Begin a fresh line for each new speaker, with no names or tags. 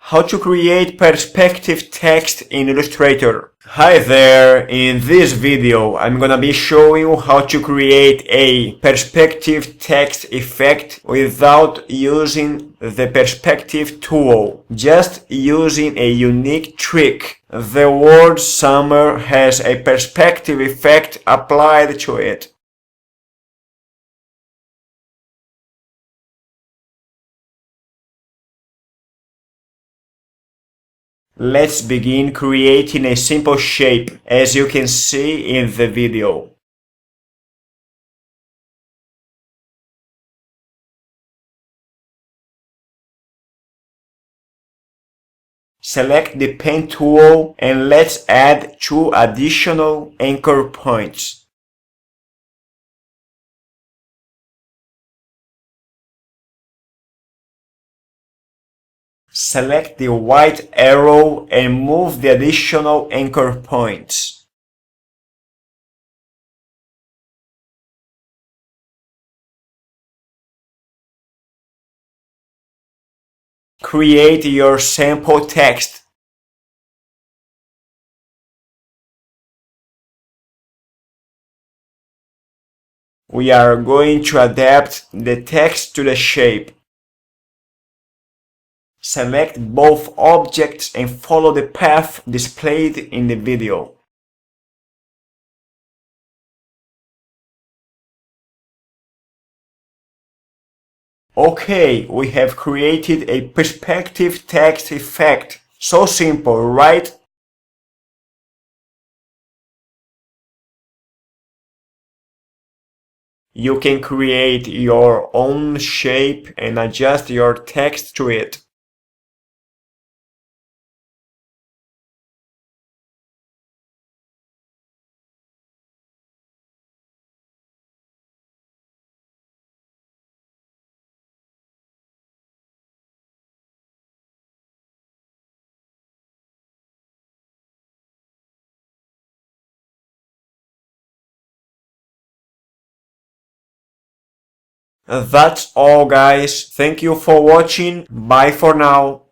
How to create perspective text in Illustrator. Hi there, in this video I'm gonna be showing you how to create a perspective text effect without using the perspective tool, just using a unique trick. The word summer has a perspective effect applied to it. Let's begin creating a simple shape, as you can see in the video. Select the pen tool and let's add 2 additional anchor points. Select the white arrow and move the additional anchor points. Create your sample text. We are going to adapt the text to the shape. Select both objects and follow the path displayed in the video. Okay, we have created a perspective text effect. So simple, right? You can create your own shape and adjust your text to it. That's all, guys. Thank you for watching. Bye for now.